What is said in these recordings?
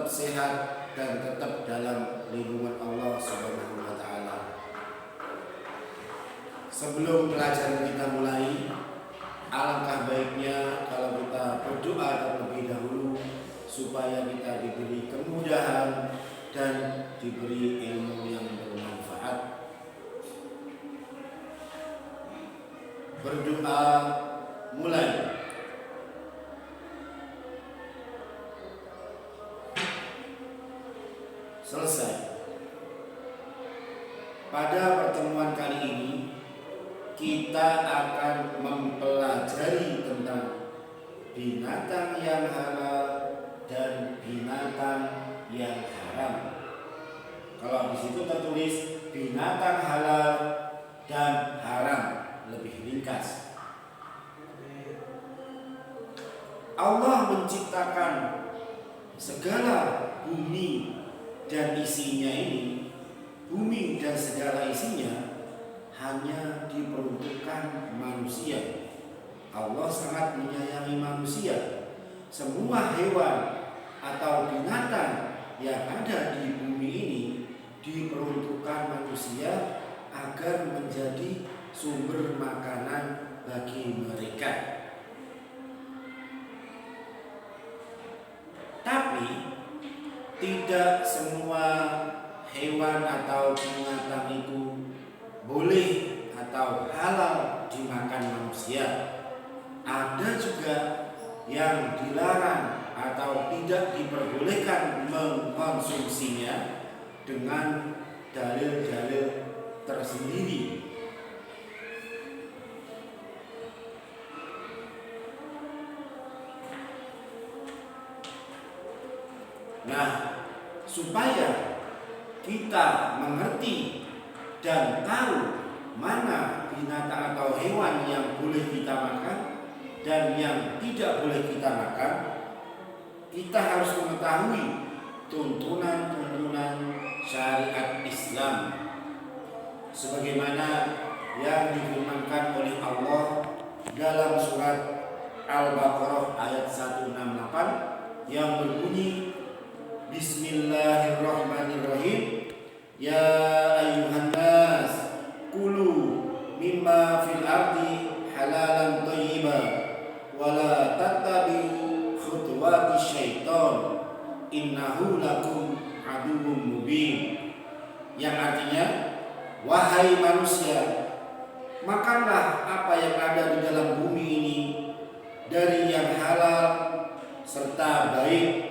tetap sehat dan tetap dalam lindungan Allah Subhanahu wa taala. Sebelum pelajaran kita mulai, alangkah baiknya kalau kita berdoa terlebih dahulu supaya kita diberi kemudahan dan diberi ilmu yang bermanfaat. Berdoa mulai. Selesai. Pada pertemuan kali ini kita akan mempelajari tentang binatang yang halal dan binatang yang haram. Kalau di situ tertulis binatang halal dan haram, lebih ringkas. Allah menciptakan segala bumi dan isinya ini, bumi dan segala isinya hanya diperuntukkan manusia. Allah sangat menyayangi manusia. Semua hewan atau binatang yang ada di bumi ini diperuntukkan manusia agar menjadi sumber makanan bagi mereka. Tapi tidak semua hewan atau binatang itu boleh atau halal dimakan manusia. Ada juga yang dilarang atau tidak diperbolehkan mengkonsumsinya dengan dalil-dalil tersendiri. Nah, supaya kita mengerti dan tahu mana binatang atau hewan yang boleh kita makan dan yang tidak boleh kita makan, kita harus mengetahui tuntunan-tuntunan syariat Islam sebagaimana yang difirmankan oleh Allah dalam surat Al-Baqarah ayat 168 yang berbunyi, Bismillahirrahmanirrahim. Ya ayyuhan nas kulu mimma fil ardi halalan thayyiban wala tattabi'u khutuwati syaitan innahu lakum aduwwum mubin. Yang artinya, wahai manusia, makanlah apa yang ada di dalam bumi ini dari yang halal serta baik,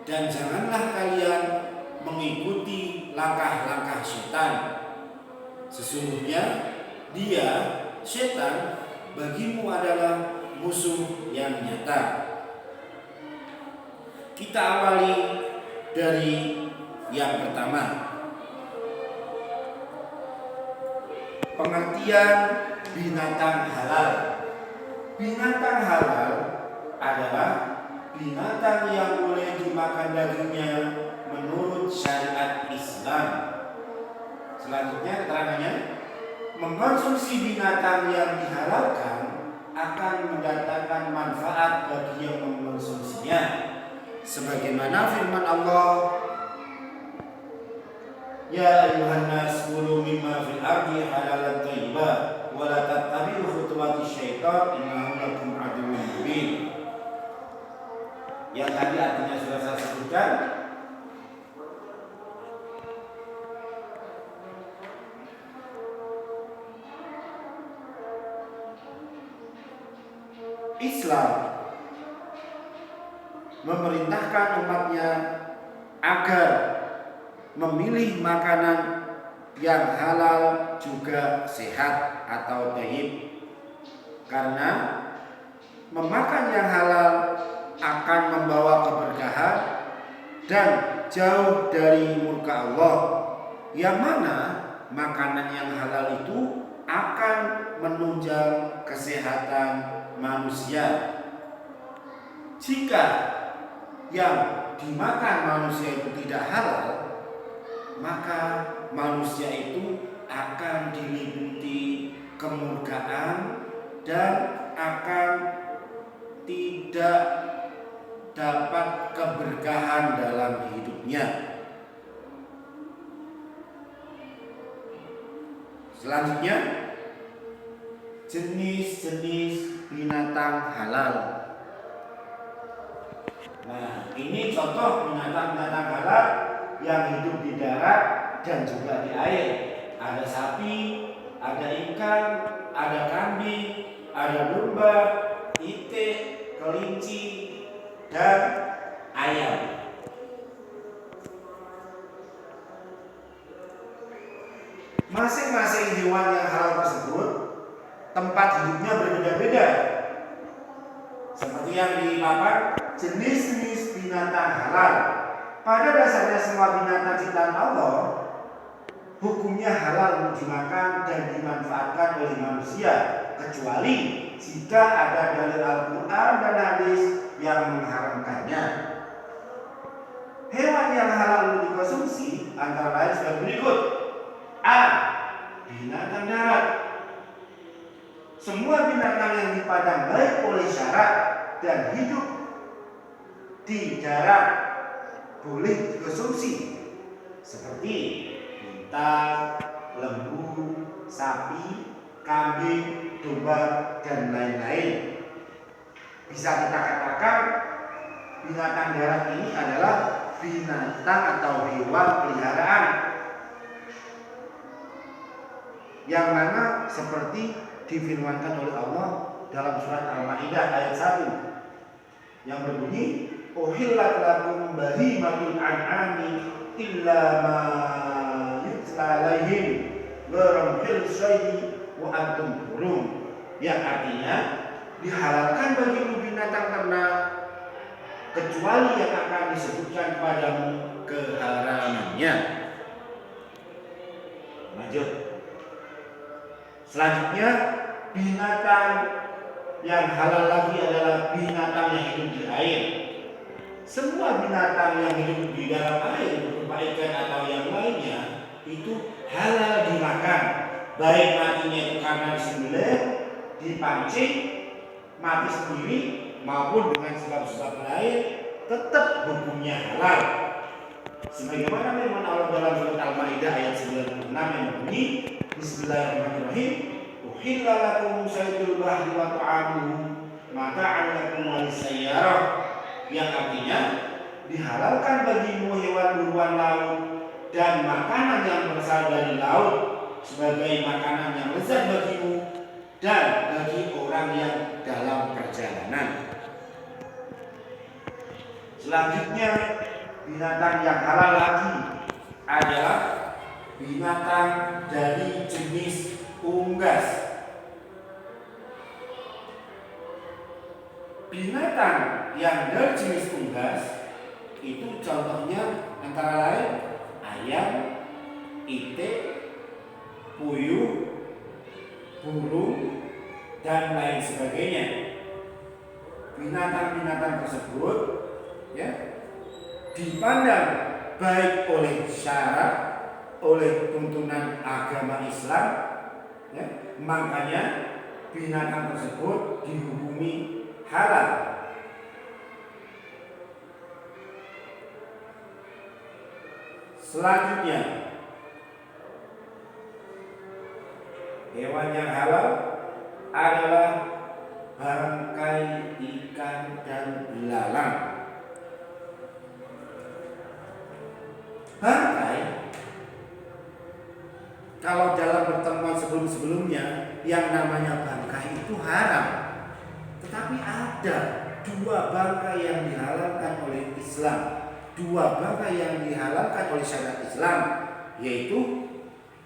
dan janganlah kalian mengikuti langkah-langkah setan. Sesungguhnya dia, setan, bagimu adalah musuh yang nyata. Kita awali dari yang pertama. Pengertian binatang halal. Binatang halal adalah binatang yang boleh dimakan dagingnya menurut syariat Islam. Selanjutnya keterangannya, mengkonsumsi binatang yang dihalalkan akan mendatangkan manfaat bagi yang mengkonsumsinya. Sebagaimana firman Allah, Ya ayyuhan nas kulu mimma fil ardi halalan thayyiban wa la tattabi'u khutuwati syaitan innahu lakum aduwwun mubin. Yang tadi artinya sudah saya sebutkan. Islam memerintahkan umatnya agar memilih makanan yang halal juga sehat atau thayyib, karena memakan yang halal akan membawa keberkahan dan jauh dari murka Allah, yang mana makanan yang halal itu akan menunjang kesehatan manusia. Jika yang dimakan manusia itu tidak halal, maka manusia itu akan diliputi kemurkaan dan akan tidak dapat keberkahan dalam hidupnya. Selanjutnya, jenis-jenis binatang halal. Nah, ini contoh binatang-binatang halal yang hidup di darat dan juga di air. Ada sapi, ada ikan, ada kambing, ada domba, itik, kelinci, dan ayam. Masing-masing hewan yang halal tersebut tempat hidupnya berbeda-beda. Seperti yang dipaparkan, jenis-jenis binatang halal. Pada dasarnya semua binatang ciptaan Allah hukumnya halal untuk dimakan dan dimanfaatkan oleh manusia, kecuali jika ada dalil Al-Quran dan hadis yang mengharamkannya. Hewan yang halal untuk dikonsumsi antara lain sebagai berikut. A. Binatang darat. Semua binatang yang dipandang baik oleh syarak dan hidup di darat boleh dikonsumsi, seperti unta, lembu, sapi, kambing, domba, dan lain-lain. Bisa kita katakan binatang darat ini adalah binatang atau hewan peliharaan, yang mana seperti difirmankan oleh Allah dalam surat Al-Maidah ayat 1 yang berbunyi, uhillat lakum bahimatul an'ami illa ma yutla alaihim gharam fil syai'i wa antum hurum, yang artinya dihalalkan bagimu binatang ternak kecuali yang akan disebutkan padamu keharamannya. Lanjut. Selanjutnya, binatang yang halal lagi adalah binatang yang hidup di air. Semua binatang yang hidup di dalam air, berupa ikan atau yang lainnya, itu halal dimakan. Baik matinya itu karena disembelih, dipancing, mati sendiri, maupun dengan sebab-sebab lain, tetap hukumnya halal. Sebagaimana firman Allah dalam surat Al-Maidah ayat 96 yang berbunyi, Bismillahirrahmanirrahim, uhilla lakum saydul bahri wa ta'amuhu mata'an lakum wa lisayyarah, yang artinya dihalalkan bagimu hewan buruan laut dan makanan yang berasal dari laut sebagai makanan yang lezat bagimu dan bagi orang yang dalam perjalanan. Selanjutnya, binatang yang halal lagi adalah binatang dari jenis unggas. Binatang yang dari jenis unggas itu contohnya antara lain ayam, itik, puyuh, burung, dan lain sebagainya. Binatang-binatang tersebut dipandang baik oleh syarak, oleh tuntunan agama Islam, makanya binatang tersebut dihukumi halal. Selanjutnya, hewan yang halal adalah bangkai ikan dan belalang. Bangkai, kalau dalam pertemuan sebelum-sebelumnya yang namanya bangkai itu haram, tetapi ada dua bangkai yang dihalalkan oleh Islam, dua bangkai yang dihalalkan oleh syariat Islam, yaitu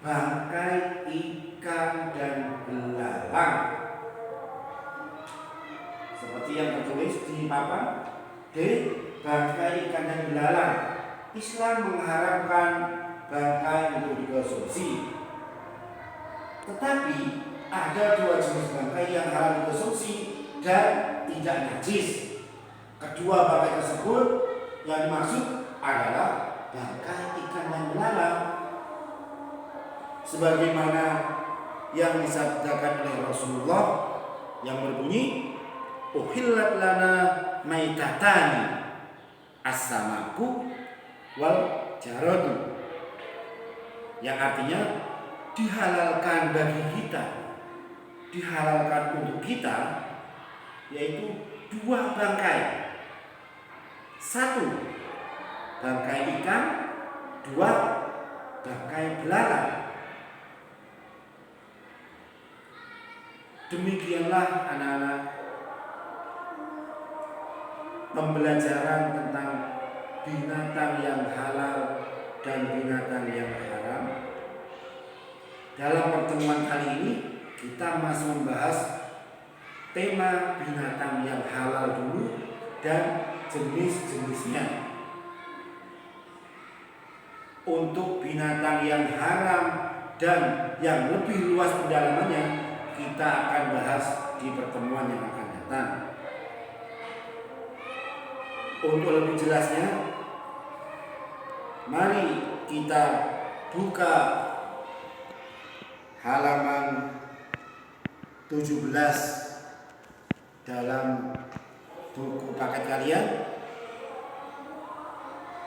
bangkai ikan dan belalang. Seperti yang tertulis di papan D, bangkai ikan dan belalang. Islam mengharamkan bangkai untuk dikonsumsi. Tetapi ada dua jenis bangkai yang halal dikonsumsi dan tidak najis. Kedua bangkai tersebut yang dimaksud adalah bangkai ikan dan belalang, sebagaimana yang disabdakan oleh Rasulullah yang berbunyi, uhillat lana maitatani as-samaku wal jaradu, yang artinya dihalalkan bagi kita, dihalalkan untuk kita, yaitu dua bangkai. Satu bangkai ikan, dua bangkai belalang. Demikianlah anak-anak pembelajaran tentang binatang yang halal dan binatang yang haram. Dalam pertemuan kali ini kita masih membahas tema binatang yang halal dulu dan jenis-jenisnya. Untuk binatang yang haram dan yang lebih luas pendalamannya kita akan bahas di pertemuan yang akan datang. Untuk lebih jelasnya, mari kita buka halaman 17 dalam buku paket kalian,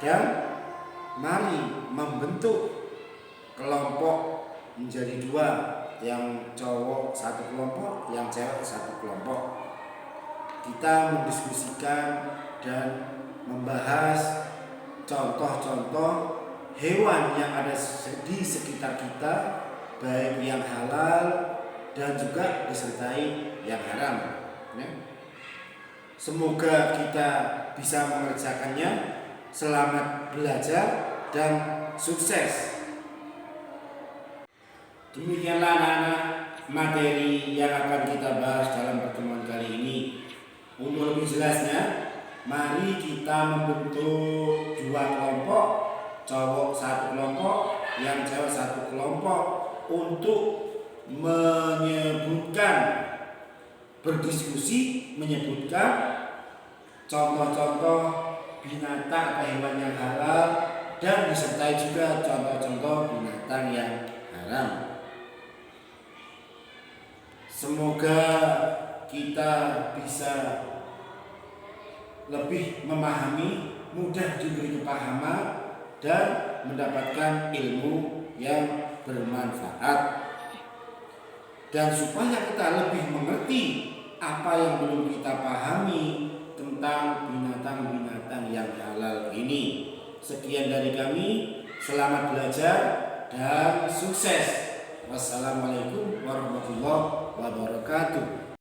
dan mari membentuk kelompok menjadi dua, yang cowok satu kelompok, yang cewek satu kelompok. Kita mendiskusikan dan membahas contoh-contoh hewan yang ada di sekitar kita, baik yang halal dan juga disertai yang haram. Semoga kita bisa mengerjakannya. Selamat belajar dan sukses. Demikianlah anak-anak materi yang akan kita bahas dalam pertemuan kali ini. Untuk lebih jelasnya, mari kita membentuk dua kelompok, cowok satu kelompok, yang cewek satu kelompok, untuk berdiskusi, menyebutkan contoh-contoh binatang atau hewan yang halal dan disertai juga contoh-contoh binatang yang haram. Semoga kita bisa lebih memahami, mudah diberi kepahaman dan mendapatkan ilmu yang bermanfaat. Dan supaya kita lebih mengerti apa yang belum kita pahami tentang binatang-binatang yang halal ini. Sekian dari kami, selamat belajar dan sukses. Wassalamualaikum warahmatullahi wabarakatuh.